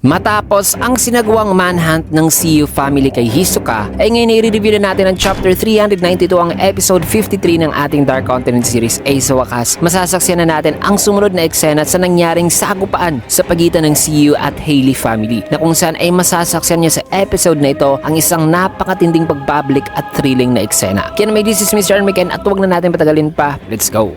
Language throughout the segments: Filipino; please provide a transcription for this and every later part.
Matapos ang sinagawang manhunt ng CU family kay Hisoka, ay ngayon i-review na natin ang chapter 392 ang episode 53 ng ating Dark Continent series. Ay sa wakas, masasaksiyan na natin ang sumunod na eksena sa nangyaring sagupaan sa pagitan ng CU at Hailey family, na kung saan ay masasaksiyan niya sa episode na ito ang isang napakatinding pagbabalik at thrilling na eksena. Kaya naman, this is Mr. Armiken at huwag na natin patagalin pa. Let's go!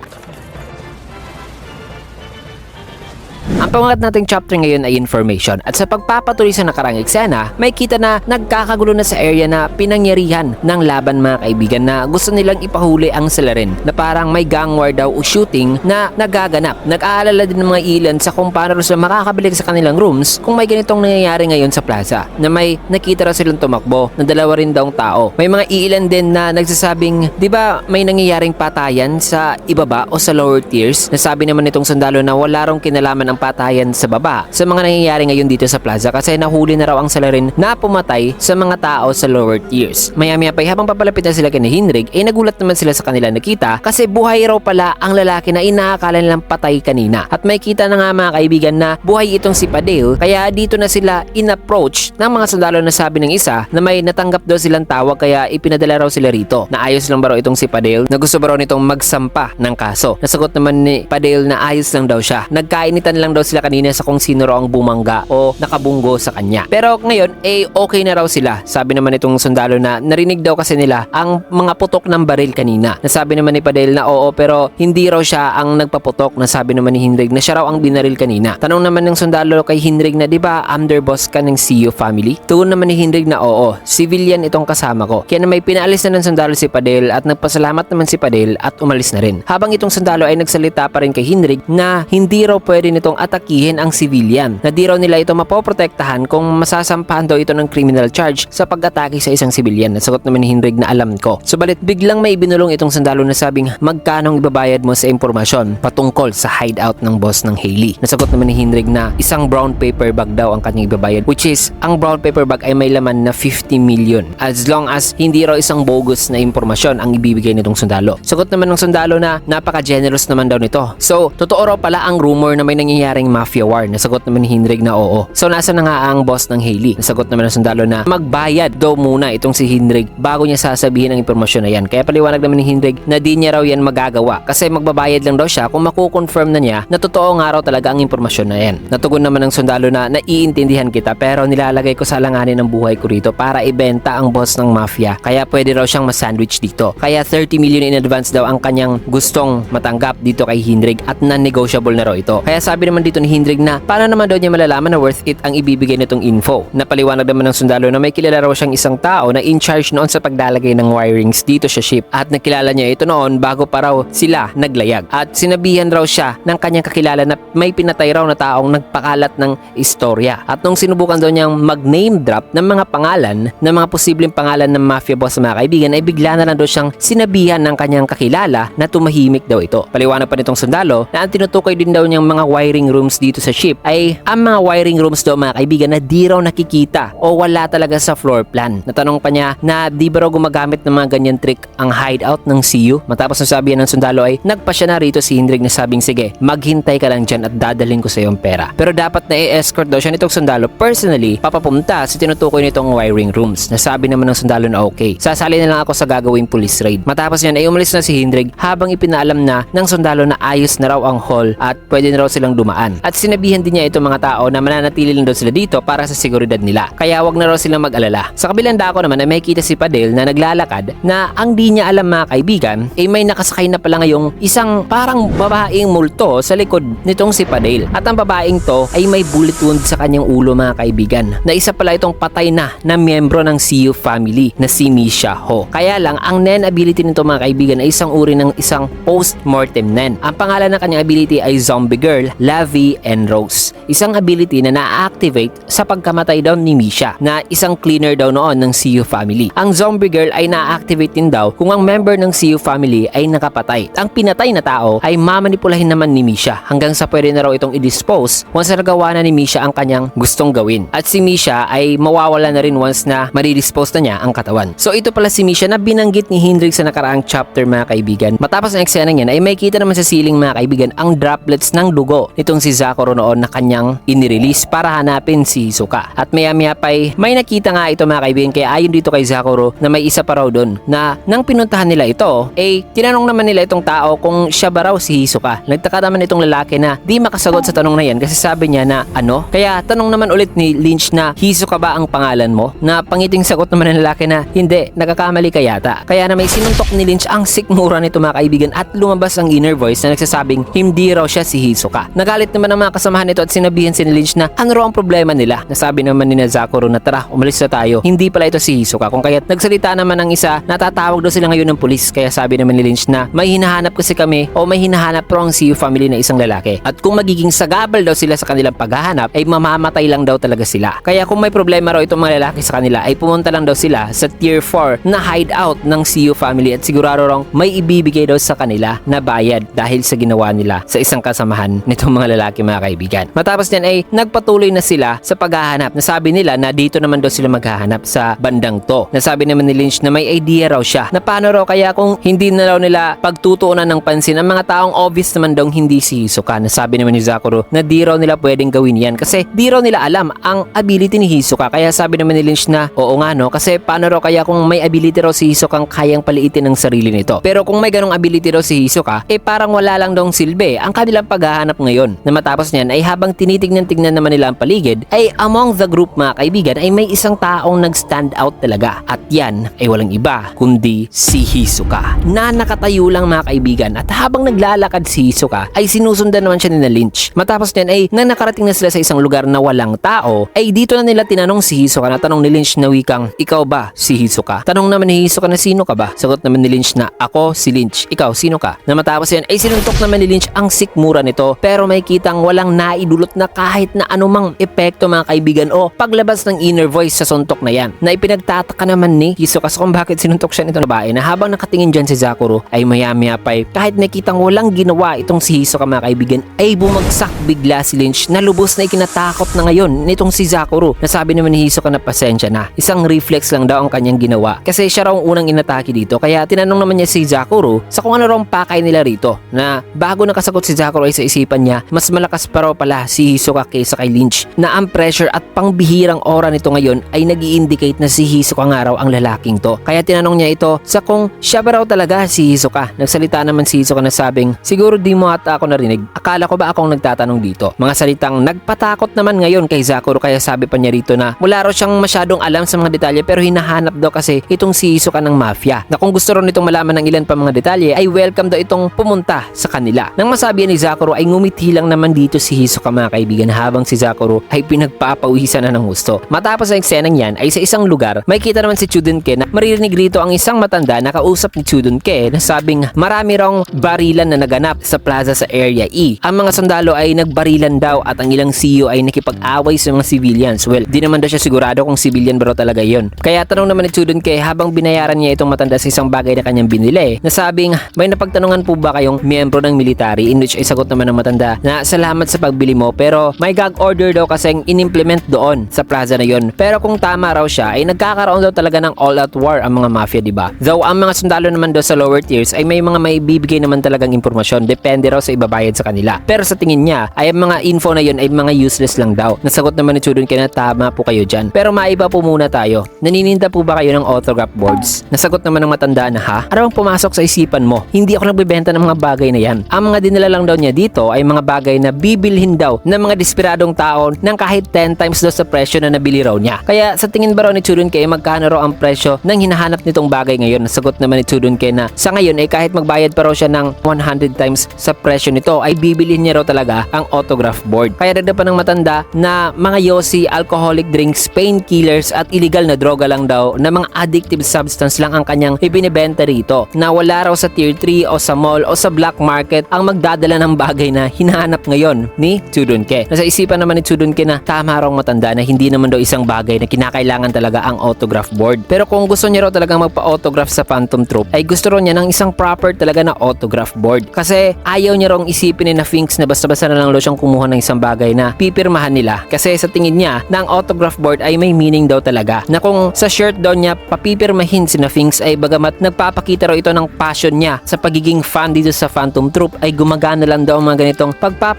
Ang pangalat nating chapter ngayon ay information, at sa pagpapatuloy sa nakarang eksena, may kita na nagkakagulo na sa area na pinangyarihan ng laban, mga kaibigan, na gusto nilang ipahuli ang salarin, na parang may gang war daw o shooting na nagaganap. Nag-aalala din ng mga ilan sa kung paano sila makakabalik sa kanilang rooms kung may ganitong nangyayari ngayon sa plaza, na may nakita raw silang tumakbo na dalawa rin daw tao. May mga ilan din na nagsasabing, di ba may nangyayaring patayan sa ibaba o sa lower tiers? Nasabi naman nitong sundalo na wala rong kinalaman ang patayan sa baba sa mga nangyayari ngayon dito sa plaza, kasi nahuli na raw ang salarin na pumatay sa mga tao sa lower tiers. Maya-maya pa habang papalapit na sila kay Hinrig, ay nagulat naman sila sa kanila nakita, kasi buhay raw pala ang lalaki na inaakala nilang patay kanina. At may kita na nga, mga kaibigan, na buhay itong si Padale, kaya dito na sila in-approach ng mga sundalo na sabi ng isa na may natanggap daw silang tawag, kaya ipinadala raw sila rito. Naayos lang ba raw itong si Padale, na gusto ba raw nitong magsampa ng kaso? Nasagot naman ni Padale na ayos lang daw siya. Nagkainitan lang daw sila kanina sa kung sino raw ang bumangga o nakabunggo sa kanya. Pero ngayon, okay na raw sila. Sabi naman itong sundalo na narinig daw kasi nila ang mga putok ng baril kanina. Nasabi naman ni Padel na oo, pero hindi raw siya ang nagpaputok. Nasabi naman ni Hinrig na siya raw ang binaril kanina. Tanong naman ng sundalo kay Hinrig na, di ba underboss ka ng CU family? Tugon naman ni Hinrig na oo, civilian itong kasama ko. Kaya na may pinaalis na ng sundalo si Padel, at nagpasalamat naman si Padel at umalis na rin. Habang itong sundalo ay nagsalita pa rin kay Hinrig na hindi raw pwede nitong atakihin ang civilian, na di raw nila ito mapoprotektahan kung masasampahan daw ito ng criminal charge sa pag-atake sa isang civilian. Nasagot naman ni Hinrig na alam ko. Subalit biglang may binulong itong sundalo na sabing, magkanong ibabayad mo sa impormasyon patungkol sa hideout ng boss ng Hailey? Nasagot naman ni Hinrig na isang brown paper bag daw ang kanyang ibabayad, which is ang brown paper bag ay may laman na 50 million as long as hindi raw isang bogus na impormasyon ang ibibigay nitong sundalo. Sagot naman ng sundalo na napaka-generous naman daw nito. So totoo raw pala ang rumor na may nangyayaring mafia war. Nasagot naman ni Hinrig na oo. So nasa na nga ang boss ng Hailey? Nasagot naman ng sundalo na magbayad daw muna itong si Hinrig bago niya sasabihin ang impormasyon na yan. Kaya paliwanag naman ni Hinrig na di niya raw yan magagawa, kasi magbabayad lang daw siya kung makukonfirm na niya na totoo nga raw talaga ang impormasyon na yan. Natugon naman ng sundalo na naiintindihan kita, pero nilalagay ko sa alanganin ng buhay ko rito para ibenta ang boss ng mafia, kaya pwede raw siyang masandwich dito. Kaya 30 million in advance daw ang kanyang gustong matanggap dito kay Hinrig, at non-negotiable na raw ito. Kaya sabi naman dito ni Hinrig na paano naman daw niya malalaman na worth it ang ibibigay nitong info. Napaliwanag naman ng sundalo na may kilala raw siyang isang tao na in charge noon sa paglalagay ng wirings dito sa ship, at nakilala niya ito noon bago pa raw sila naglayag, at sinabihan raw siya ng kanyang kakilala na may pinatay raw na taong nagpakalat ng istorya. At nung sinubukan daw niyang mag-name drop ng mga pangalan, ng mga posibleng pangalan ng mafia boss, mga kaibigan, ay bigla na lang daw siyang sinabihan ng kanyang kakilala na tumahimik daw ito. Paliwanag pa nitong sundalo na ang tinutukoy din daw niyang mga wiring rooms dito sa ship ay ang mga wiring rooms daw, mga kaibigan, na di raw nakikita o wala talaga sa floor plan. Natanong pa niya na di ba raw gumagamit ng mga ganyan trick ang hideout ng CU? Matapos nasabihan ng sundalo ay nagpa siya na rito si Hinrig na sabing, sige, maghintay ka lang dyan at dadalhin ko sa iyo ang pera. Pero dapat na i-escort daw siya nitong sundalo personally papapunta sa tinutukoy nitong wiring rooms. Nasabi naman ng sundalo na okay, sasali na lang ako sa gagawing police raid. Matapos yan ay umalis na si Hinrig habang ipinaalam na ng sundalo na ayos na raw ang hall at pwede na raw silang dumaan. At sinabihan din niya itong mga tao na mananatili lang daw sila dito para sa seguridad nila, kaya wag na raw silang mag-alala. Sa kabilang dako naman ay may kita si Padel na naglalakad, na ang di niya alam, mga kaibigan, ay may nakasakay na pala ngayong isang parang babaeng multo sa likod nitong si Padel. At ang babaeng to ay may bullet wound sa kanyang ulo, mga kaibigan, na isa pala itong patay na miyembro ng CU family na si Misha Ho. Kaya lang ang Nen ability nito, mga kaibigan, ay isang uri ng isang post-mortem Nen. Ang pangalan ng kanyang ability ay Zombie Girl, Lavi, and Rose. Isang ability na na-activate sa pagkamatay daw ni Misha, na isang cleaner daw noon ng CU family. Ang Zombie Girl ay na-activate din daw kung ang member ng CU family ay nakapatay. Ang pinatay na tao ay mamanipulahin naman ni Misha hanggang sa pwede na raw itong i-dispose once na nagawa na ni Misha ang kanyang gustong gawin. At si Misha ay mawawala na rin once na madidispose na niya ang katawan. So ito pala si Misha na binanggit ni Hinrig sa nakaraang chapter, mga kaibigan. Matapos ang eksena niyan ay may kita naman sa ceiling, mga kaibigan, ang droplets ng dugo nitong si si Sakuro noon na kanyang inirelease para hanapin si Hisoka. At maya-maya pa may nakita nga ito mga kaibigan, kaya ayon dito kay Sakuro na may isa pa raw doon na nang pinuntahan nila ito, tinanong naman nila itong tao kung siya ba raw si Hisoka. Nagtaka naman itong lalaki na di makasagot sa tanong na yan kasi sabi niya na ano? Kaya tanong naman ulit ni Lynch na Hisoka ba ang pangalan mo? Na pangiting sagot naman ng lalaki na hindi, nagkakamali ka yata. Kaya na may sinuntok ni Lynch ang sikmura nito mga kaibigan at lumabas ang inner voice na nagsasabing hindi raw siya si Hisoka. Nagalit naman ang mga kasamahan nito at sinabihan si Lynch na ano raw ang problema nila. Nasabi naman ni Sakuro na tara, umalis na tayo. Hindi pala ito si Hisoka. Kung kaya't nagsalita naman ang isa, natatawag daw sila ngayon ng pulis. Kaya sabi naman ni Lynch na may hinahanap kasi kami o may hinahanap raw ang CU family na isang lalaki. At kung magiging sagabal daw sila sa kanilang paghahanap ay mamamatay lang daw talaga sila. Kaya kung may problema raw itong mga lalaki sa kanila ay pumunta lang daw sila sa tier 4 na hideout ng CU family at sigurado raw may ibibigay daw sa kanila na bayad dahil sa ginawa nila sa isang kasamahan nitong mga lalaki mga kaibigan. Matapos niyan ay nagpatuloy na sila sa paghahanap. Nasabi nila na dito naman daw sila maghahanap sa bandang to. Nasabi naman ni Lynch na may idea raw siya na paano raw kaya kung hindi na raw nila pagtutuunan ng pansin ang mga taong obvious naman daw hindi si Hisoka. Nasabi naman ni Sakuro na di raw nila pwedeng gawin yan kasi di raw nila alam ang ability ni Hisoka. Kaya sabi naman ni Lynch na oo nga no, kasi paano raw kaya kung may ability raw si Hisoka ang kayang paliitin ng sarili nito. Pero kung may ganong ability raw si Hisoka, parang wala lang daw silbi ang kanilang paghahanap ngayon. Na matapos niyan ay habang tinitignan-tignan naman nila ang paligid, ay among the group mga kaibigan ay may isang taong nag-stand out talaga. At yan ay walang iba kundi si Hisoka na nakatayo lang mga kaibigan. At habang naglalakad si Hisoka ay sinusundan naman siya ni Lynch. Matapos niyan ay nang nakarating na sila sa isang lugar na walang tao, ay dito na nila tinanong si Hisoka na tanong ni Lynch na wikang, ikaw ba si Hisoka? Tanong naman ni Hisoka na sino ka ba? Sagot naman ni Lynch na ako si Lynch. Ikaw sino ka? Na matapos yan ay sinuntok naman ni Lynch ang sikmura nito pero may kitang walang naidulot na kahit na anumang epekto mga kaibigan o paglabas ng inner voice sa suntok na yan. Na ipinagtataka naman ni Hisoka kung bakit sinuntok siya nitong babae na habang nakatingin dyan si Sakuro ay maya-maya pa kahit may kitang walang ginawa itong si Hisoka mga kaibigan ay bumagsak bigla si Lynch na lubos na ikinatakot na ngayon nitong si Sakuro. Nasabi naman ni Hisoka na pasensya na. Isang reflex lang daw ang kanyang ginawa kasi siya raw ang unang inatake dito kaya tinanong naman niya si Sakuro sa kung ano raw pakay nila rito na bago nakasagot si Sakuro ay sa isipan niya mas malakas pa raw pala si Hisoka kaysa kay Lynch na ang pressure at pangbihirang aura nito ngayon ay nag-i-indicate na si Hisoka nga raw ang lalaking to. Kaya tinanong niya ito sa kung siya ba raw talaga si Hisoka. Nagsalita naman si Hisoka na sabing siguro di mo ata ako narinig. Akala ko ba akong nagtatanong dito? Mga salitang nagpatakot naman ngayon kay Sakuro kaya sabi pa niya rito na wala raw siyang masyadong alam sa mga detalye pero hinahanap daw kasi itong si Hisoka ng mafia na kung gusto rin itong malaman ng ilan pa mga detalye ay welcome daw itong pumunta sa kanila. Nang masabi ni Sakuro ay ngumiti lang naman dito si Hisoka mga kaibigan habang si Sakuro ay pinagpapawisan na ng gusto. Matapos ang eksenang yan ay sa isang lugar may kita naman si Chudunke na maririnig rito ang isang matanda na kausap ni Chudunke na sabing marami raw barilan na naganap sa plaza sa Area E. Ang mga sundalo ay nagbarilan daw at ang ilang CEO ay nakipag-away sa mga civilians. Well, di naman daw siya sigurado kung civilian ba raw talaga yon. Kaya tanong naman ni Chudunke habang binayaran niya itong matanda sa isang bagay na kanyang binili na sabing may napagtanungan po ba kayong miyembro ng military, in which ay sagot naman ng matanda na salamat sa pagbili mo pero may gag order daw kasing in-implement doon sa plaza na yon. Pero kung tama raw siya ay nagkakaroon daw talaga ng all-out war ang mga mafia, diba? Though ang mga sundalo naman daw sa lower tiers ay may mga maibibigay naman talagang impormasyon, depende raw sa ibabayad sa kanila. Pero sa tingin niya ay ang mga info na yon ay mga useless lang daw. Nasagot naman ni Chudunke na tama po kayo dyan. Pero maiba po muna tayo. Nanininda po ba kayo ng autograph boards? Nasagot naman ng matanda na ha? Ano bang pumasok sa isipan mo? Hindi ako nagbebenta ng mga bagay na yan. Ang mga dinala lang daw niya dito ay mga bagay na bibilhin daw ng mga desperadong tao ng kahit 10 times daw sa presyo na nabili raw niya. Kaya sa tingin ba raw ni Chudunke magkano raw ang presyo ng hinahanap nitong bagay ngayon? Nasagot naman ni Chudunke na sa ngayon ay kahit magbayad pa raw siya ng 100 times sa presyo nito ay bibilhin niya raw talaga ang autograph board. Kaya dagdag pa ng matanda na mga yosi, alcoholic drinks, painkillers at illegal na droga lang daw na mga addictive substance lang ang kanyang ibinibenta rito na wala raw sa tier 3 o sa mall o sa black market ang magdadala ng bagay na hinahanap ngayon ni Chudunke. Nasa isipan naman ni Chudunke na tama raw matanda na hindi naman daw isang bagay na kinakailangan talaga ang autograph board. Pero kung gusto niya raw talagang magpa-autograph sa Phantom Troop ay gusto raw niya ng isang proper talaga na autograph board. Kasi ayaw niya raw isipin ni na Finks na basta-basta na lang daw siyang kumuha ng isang bagay na pipirmahan nila. Kasi sa tingin niya na ang autograph board ay may meaning daw talaga. Na kung sa shirt daw niya papipirmahin si na Finks ay bagamat nagpapakita raw ito ng passion niya sa pagiging fan dito sa Phantom Troop ay gumagana lang daw ang mga ganitong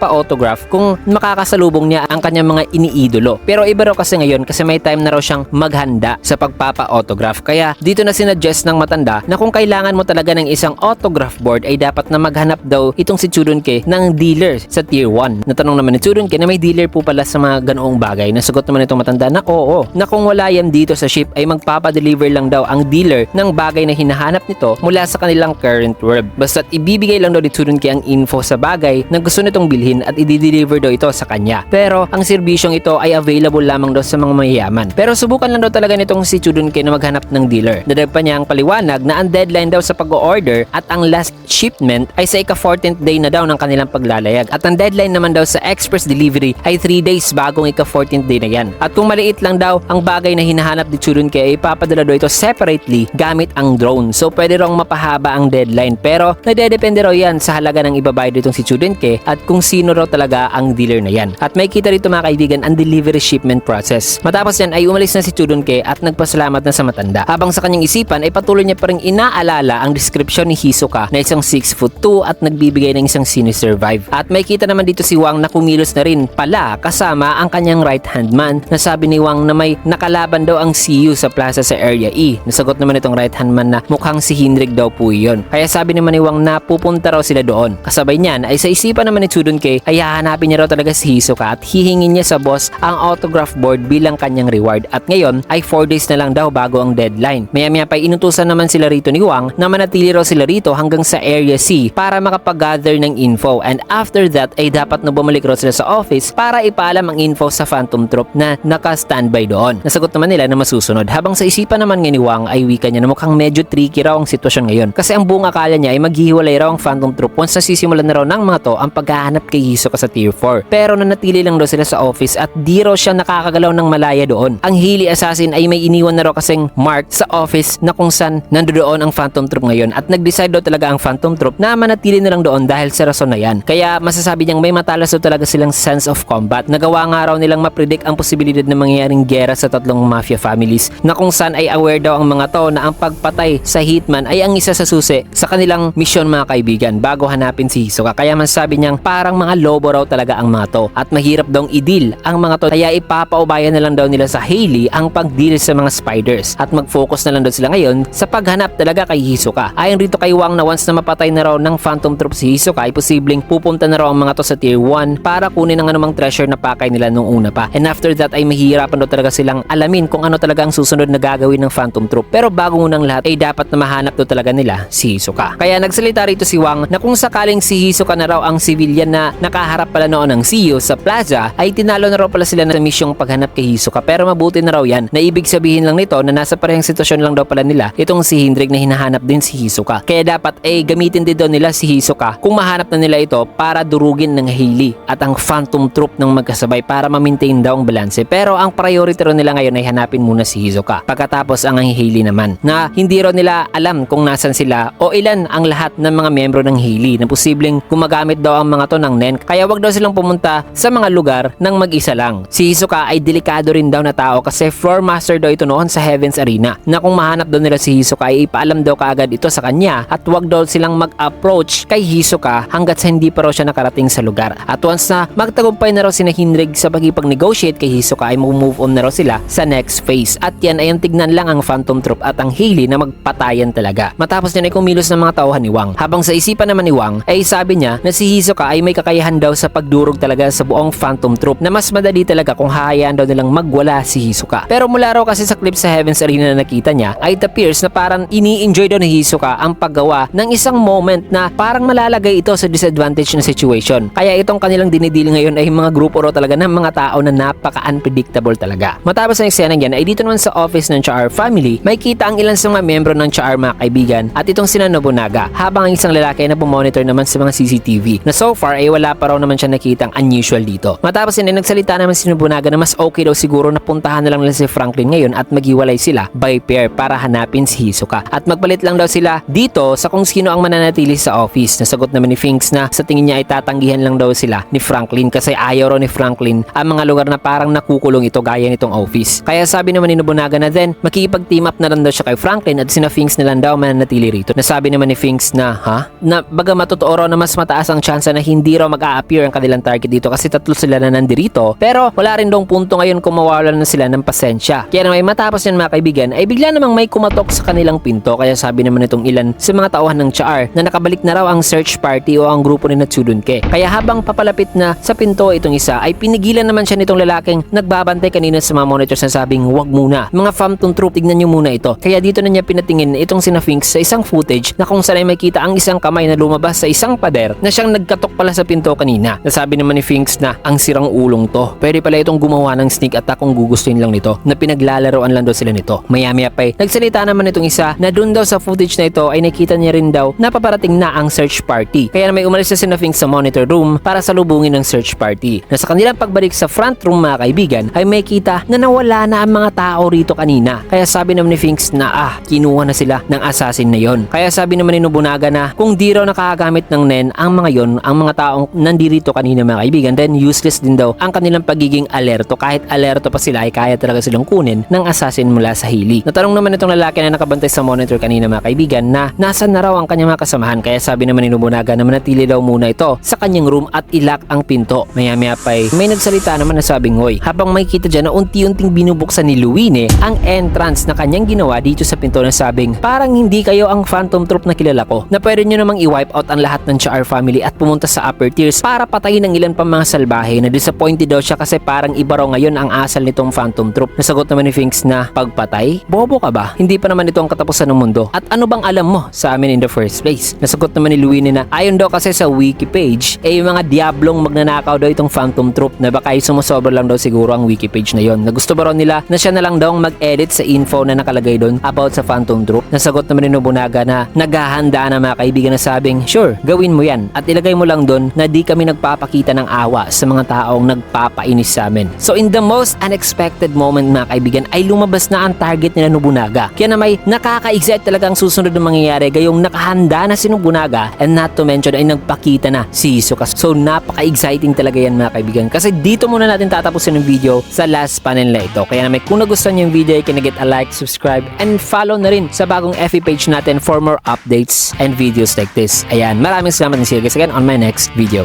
magpapa-autograph kung makakasalubong niya ang kanyang mga iniidolo. Pero iba raw kasi ngayon kasi may time na raw siyang maghanda sa pagpapa-autograph. Kaya dito na sinuggest ng matanda na kung kailangan mo talaga ng isang autograph board ay dapat na maghanap daw itong si Chudunke ng dealer sa tier 1. Natanong naman ni Chudunke na may dealer po pala sa mga ganoong bagay. Nasagot naman itong matanda na oo, na kung wala yan dito sa ship ay magpapadeliver lang daw ang dealer ng bagay na hinahanap nito mula sa kanilang current world. Basta't ibibigay lang daw ni Chudunke ang info sa bagay na gusto nitong bilhin at i-deliver daw ito sa kanya. Pero ang serbisyong ito ay available lamang daw sa mga mayayaman. Pero subukan lang daw talaga nitong si Chudunke na maghanap ng dealer. Dadagdag pa niya ang paliwanag na ang deadline daw sa pag-order at ang last shipment ay sa ika-14th day na daw ng kanilang paglalayag. At ang deadline naman daw sa express delivery ay 3 days bagong ika-14th day na yan. At kung maliit lang daw ang bagay na hinahanap ni Chudunke ay ipapadala daw ito separately gamit ang drone. So pwede rong mapahaba ang deadline pero nadedepende raw yan sa halaga ng ibabayad itong si Chudunke at kung sino raw talaga ang dealer na yan. At may kita rito mga kaibigan ang delivery shipment process. Matapos yan ay umalis na si Chudunke at nagpasalamat na sa matanda. Habang sa kanyang isipan ay patuloy niya pa rin inaalala ang description ni Hisoka na isang 6'2" at nagbibigay ng isang sini-survive. At may kita naman dito si Wang na kumilos na rin pala kasama ang kanyang right hand man na sabi ni Wang na may nakalaban daw ang CU sa plaza sa Area E. Nasagot naman itong right hand man na mukhang si Hinrik daw po yun. Kaya sabi naman ni Wang na pupunta raw sila doon. Kasabay niyan ay sa isipan naman ni Chudunke ay hahanapin niya raw talaga si Hisoka at hihingin niya sa boss ang autograph board bilang kanyang reward. At ngayon ay 4 days na lang daw bago ang deadline. Maya-maya pa inutusan naman sila rito ni Wang na manatili raw sila rito hanggang sa Area C para makapag-gather ng info and after that ay dapat na bumalik raw sila sa office para ipaalam ang info sa Phantom Troop na naka-standby doon. Nasagot naman nila na masusunod. Habang sa isipan naman nga ni Wang ay wika niya na mukhang medyo tricky raw ang sitwasyon ngayon kasi ang buong akala niya ay maghihiwalay raw ang Phantom Troop once nasisimulan na raw ng mga to ang paghahanap kay Hisoka sa tier 4. Pero nanatili lang daw sila sa office at di raw siya nakakagalaw ng malaya doon. Ang Healy Assassin ay may iniwan na raw kasing mark sa office na kung saan nandoon ang Phantom Troop ngayon at nag-decide daw talaga ang Phantom Troop na manatili na lang doon dahil sa rason na yan. Kaya masasabi niyang may matalas daw talaga silang sense of combat. Nagawa nga raw nilang mapredict ang posibilidad na mangyayaring gera sa tatlong mafia families na kung saan ay aware daw ang mga to na ang pagpatay sa Hitman ay ang isa sa susi sa kanilang misyon mga kaibigan bago hanapin si Hisoka. Kaya masasabi niyang parang mga lobo raw talaga ang mga to at mahirap daw i-deal ang mga to kaya ipapaubayan na lang daw nila sa Hailey ang pag-deal sa mga spiders at mag-focus na lang daw sila ngayon sa paghanap talaga kay Hisoka. Ayon rito kay Wang na once na mapatay na raw ng Phantom Troop si Hisoka ay posibleng pupunta na raw ang mga to sa tier 1 para kunin ang anumang treasure na pakay nila nung una pa. And after that ay mahihirapan daw talaga silang alamin kung ano talaga ang susunod na gagawin ng Phantom Troop. Pero bago unang lahat ay dapat na mahanap daw talaga nila si Hisoka. Kaya nagsalita rito si Wang na kung sakaling si Hisoka na raw ang civilian na nakaharap pala noon ng CEO sa plaza ay tinalo na raw pala sila sa misyong paghanap kay Hisoka. Pero mabuti na raw yan na ibig sabihin lang nito na nasa parehong sitwasyon lang daw pala nila itong si Hendrik na hinahanap din si Hisoka. Kaya dapat ay gamitin din daw nila si Hisoka kung mahanap na nila ito para durugin ng Hailey at ang Phantom Troop ng magkasabay para ma-maintain daw ang balanse. Pero ang priority raw nila ngayon ay hanapin muna si Hisoka. Pagkatapos ang Hailey naman na hindi raw nila alam kung nasan sila o ilan ang lahat ng mga miyembro ng Hailey na posibleng gumagamit daw ang mga to ng NEN kaya wag daw silang pumunta sa mga lugar ng mag-isa lang. Si Hisoka ay delikado rin daw na tao kasi floor master daw ito noon sa Heaven's Arena na kung mahanap daw nila si Hisoka ay ipaalam daw kaagad ito sa kanya at wag daw silang mag-approach kay Hisoka hanggat sa hindi pa raw siya nakarating sa lugar. At once na magtagumpay na raw sina Hinrig sa pagkipag-negotiate kay Hisoka ay mag-move on na raw sila sa next phase at yan ay ang tignan lang ang Phantom Troop at ang Hailey na magpatayan talaga. Matapos niya ay kumilos ng mga tauhan ni Wang. Habang sa isipan naman ni Wang ay sabi niya na si Hisoka ay may kakayahan daw sa pagdurog talaga sa buong Phantom Troop na mas madali talaga kung hahayaan daw nilang magwala si Hisoka. Pero mula raw kasi sa clip sa Heaven's Arena na nakita niya ay it appears na parang ini-enjoy daw ni Hisoka ang paggawa ng isang moment na parang malalagay ito sa disadvantage na situation. Kaya itong kanilang dinidil ngayon ay mga grupo raw talaga ng mga tao na napaka-unpredictable talaga. Matapos ang eksena yan ay dito naman sa office ng Char family may kita ang ilan sa mga miyembro ng Char mga kaibigan at itong sina Nobunaga habang ang isang lalaki na bumonitor naman sa mga CCTV na so far ay wala pa raw naman siya nakitang unusual dito. Matapos yan ay nagsalita naman si Nobunaga na mas okay daw siguro na puntahan na lang nila si Franklin ngayon at maghiwalay sila by pair para hanapin si Hisoka at magpalit lang daw sila dito sa kung sino ang mananatili sa office. Nasagot naman ni Finks na sa tingin niya ay tatanggihan lang daw sila ni Franklin kasi ayaw raw ni Franklin ang mga lugar na parang nakukulong ito gaya nitong office. Kaya sabi naman ni Nobunaga na then makikipag-team up na lang daw siya kay Franklin at sina Finks na lang daw mananatili rito. Nasabi naman ni Finks na na baga matotoo raw na mas mataas ang tsansa na hindi raw raw mag-a-appear ang kanilang target dito kasi tatlo sila na nandirito. Pero wala rin daw punto ngayon kung mawawalan na sila ng pasensya. Kaya naman matapos yan mga kaibigan ay bigla namang may kumatok sa kanilang pinto. Kaya sabi naman itong ilan sa mga tauhan ng Char na nakabalik na raw ang search party o ang grupo ni Natsulunke. Kaya habang papalapit na sa pinto itong isa ay pinigilan naman siya nitong lalaking nagbabantay kanina sa mga monitors na sabing wag muna. Mga Phantom Troop, tignan nyo muna ito. Kaya dito na niya pinatingin itong sina Finks sa isang footage na kung saan ay makita ang isang kamay na lumabas sa isang pader na siyang nagkatok pala sa pinto kanina. Nasabi naman ni Finks na ang sirang ulong to. Pwede pala itong gumawa ng sneak attack kung gugustuhin lang nito na pinaglalaroan lang daw sila nito. Maya-maya pa nagsalita naman itong isa na doon daw sa footage na ito ay nakita niya rin daw na paparating na ang search party. Kaya na may umalis na sina Finks sa monitor room para salubungin ng search party. Na sa kanilang pagbalik sa front room mga kaibigan ay may kita na nawala na ang mga tao rito kanina. Kaya sabi naman ni Finks na kinuha na sila ng assassin na yon. Kaya sabi naman ni Nobunaga na kung di raw nakagamit ng Nen ang mga yon, ang mga taong nandirito kanina mga kaibigan, then useless din daw ang kanilang pagiging alerto. Kahit alerto pa sila ay kaya talaga silang kunin ng assassin mula sa hili. Natanong naman itong lalaki na nakabantay sa monitor kanina mga kaibigan na nasan na raw ang kanyang mga kasamahan. Kaya sabi naman ni Nobunaga na manatili daw muna ito sa kanyang room at ilak ang pinto. Maya-maya pa may nagsalita naman na sabing hoy, habang may kita dyan na unti-unting binubuksan ni Luine ang entrance na kanyang ginawa dito sa pinto na sabing parang hindi kayo ang Phantom Troop na kilala ko, na pwede nyo namang i-wipe out ang lahat ng Char family at pumunta sa upper tiers para patayin ng ilan pang mga salbahe. Na disappointed daw siya kasi parang iba raw ngayon ang asal nitong Phantom Troop. Nasagot naman ni Finks na pagpatay? Bobo ka ba? Hindi pa naman ito ang katapusan ng mundo. At ano bang alam mo sa amin in the first place? Nasagot naman ni Luine na ayon daw kasi sa wiki page yung mga diablong magnanakaw daw itong Phantom Troop, na baka ay sumusobra lang daw siguro ang wiki page na yon. Na gusto ba raw nila na siya na lang daw mag-edit sa info na nakalagay doon about sa Phantom Troop. Nasagot naman ni Nobunaga na naghahanda na mga kaibigan na sabing sure, gawin mo yan at ilagay mo lang doon na di kami nagpapakita ng awa sa mga taong nagpapainis sa amin. So in the most unexpected moment mga kaibigan ay lumabas na ang target nila Nobunaga. Kaya na may nakaka-excite talaga ang susunod na mangyayari, gayong nakahanda na si Nobunaga, and not to mention ay nagpakita na si Hisoka. So napaka-exciting talaga yan mga kaibigan, kasi dito muna natin tatapusin yung video sa last panel na ito. Kaya na may kung nagustuhan yung video ay kinagit a like, subscribe, and follow na rin sa bagong FB page natin for more updates and videos like this. Ayan, maraming salamat and see you guys again on my next video.